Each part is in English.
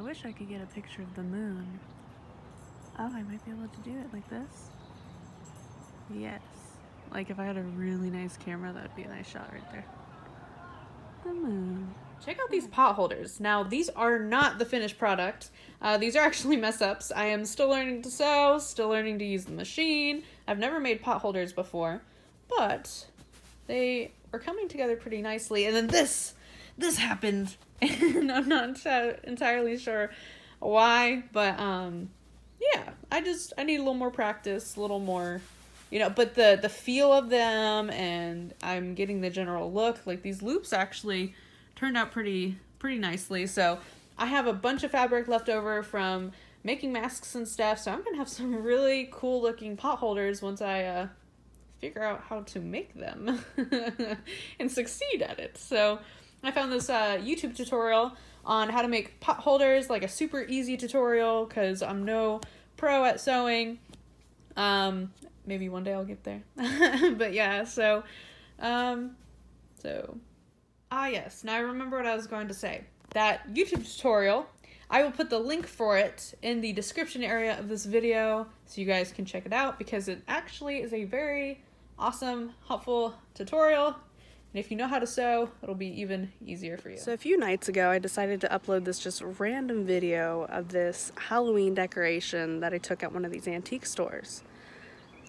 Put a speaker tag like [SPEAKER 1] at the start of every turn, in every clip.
[SPEAKER 1] wish I could get a picture of the moon. Oh, I might be able to do it like this. Yes. Like if I had a really nice camera, that would be a nice shot right there. The moon. Check out these pot holders. Now, these are not the finished product. These are actually mess-ups. I am still learning to sew, still learning to use the machine. I've never made pot holders before, but they are coming together pretty nicely. And then this happened, and I'm not entirely sure why, but yeah, I need a little more practice, a little more, but the feel of them, and I'm getting the general look. Like, these loops actually turned out pretty nicely. So I have a bunch of fabric left over from making masks and stuff, so I'm gonna have some really cool looking pot holders once I figure out how to make them and succeed at it. So I found this YouTube tutorial on how to make pot holders, like a super easy tutorial, because I'm no pro at sewing. Maybe one day I'll get there. But yeah, yes, now I remember what I was going to say. That YouTube tutorial, I will put the link for it in the description area of this video so you guys can check it out, because it actually is a very awesome, helpful tutorial. And if you know how to sew, it'll be even easier for you. So a few nights ago, I decided to upload this just random video of this Halloween decoration that I took at one of these antique stores.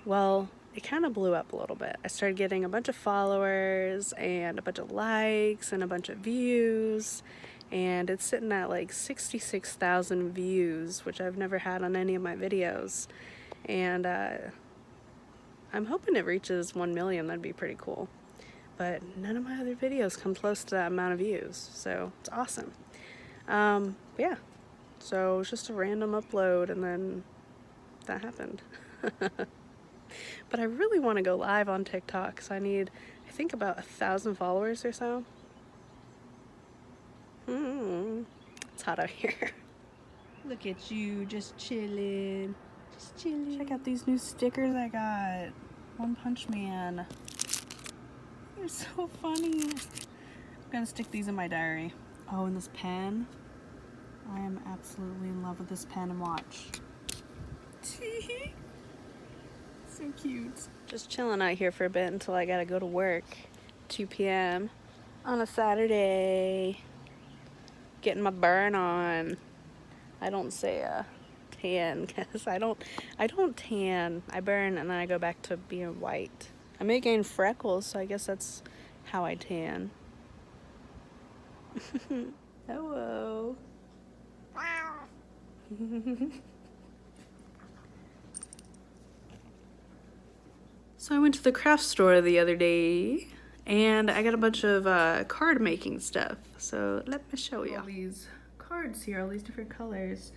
[SPEAKER 1] Well, it kind of blew up a little bit. I started getting a bunch of followers and a bunch of likes and a bunch of views, and it's sitting at like 66,000 views, which I've never had on any of my videos. And I'm hoping it reaches 1 million. That'd be pretty cool. But none of my other videos come close to that amount of views, so it's awesome. Yeah, so it was just a random upload, and then that happened. But I really want to go live on TikTok, because I think about 1,000 followers or so. It's hot out here. Look at you, just chilling. Just chilling. Check out these new stickers I got. One Punch Man. They're so funny. I'm gonna stick these in my diary. Oh, and this pen. I am absolutely in love with this pen and watch. So cute. Just chilling out here for a bit until I gotta go to work. 2 p.m. on a Saturday. Getting my burn on. I don't say tan, because I don't tan. I burn and then I go back to being white. I may gain freckles, so I guess that's how I tan. Hello. So I went to the craft store the other day, and I got a bunch of card making stuff. So let me show you. All these cards here, all these different colors.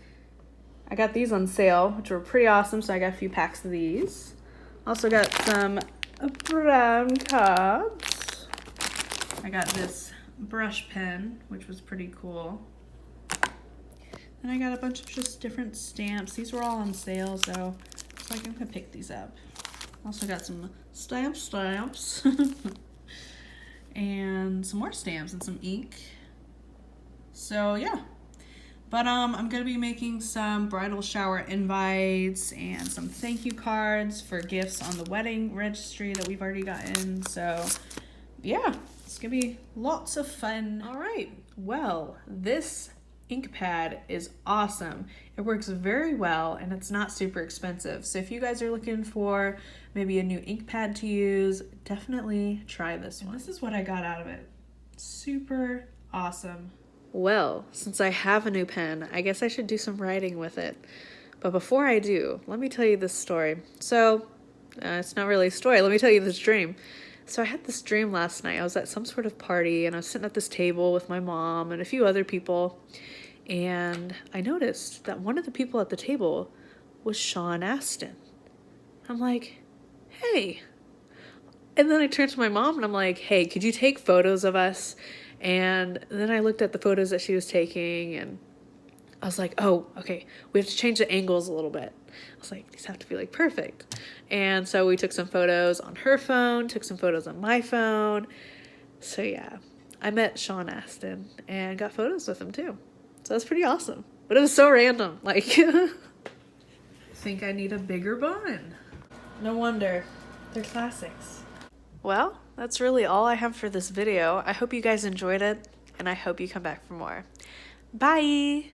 [SPEAKER 1] I got these on sale, which were pretty awesome, so I got a few packs of these. Also got some brown cards. I got this brush pen, which was pretty cool. Then I got a bunch of just different stamps. These were all on sale, so it's like I'm gonna pick these up. Also got some stamps, and some more stamps and some ink. So yeah. But I'm gonna be making some bridal shower invites and some thank you cards for gifts on the wedding registry that we've already gotten. So yeah, it's gonna be lots of fun. All right, well, this ink pad is awesome. It works very well, and it's not super expensive. So if you guys are looking for maybe a new ink pad to use, definitely try this one. This is what I got out of it. Super awesome. Well, since I have a new pen, I guess I should do some writing with it. But before I do, let me tell you this story. So, it's not really a story. Let me tell you this dream. So I had this dream last night. I was at some sort of party, and I was sitting at this table with my mom and a few other people. And I noticed that one of the people at the table was Sean Astin. I'm like, hey. And then I turned to my mom and I'm like, hey, could you take photos of us? And then I looked at the photos that she was taking, and I was like, oh, okay, we have to change the angles a little bit. I was like, these have to be like perfect. And so we took some photos on her phone, took some photos on my phone. So yeah, I met Sean Astin and got photos with him too. So that's pretty awesome. But it was so random. Like, I think I need a bigger bun. No wonder. They're classics. Well, that's really all I have for this video. I hope you guys enjoyed it, and I hope you come back for more. Bye!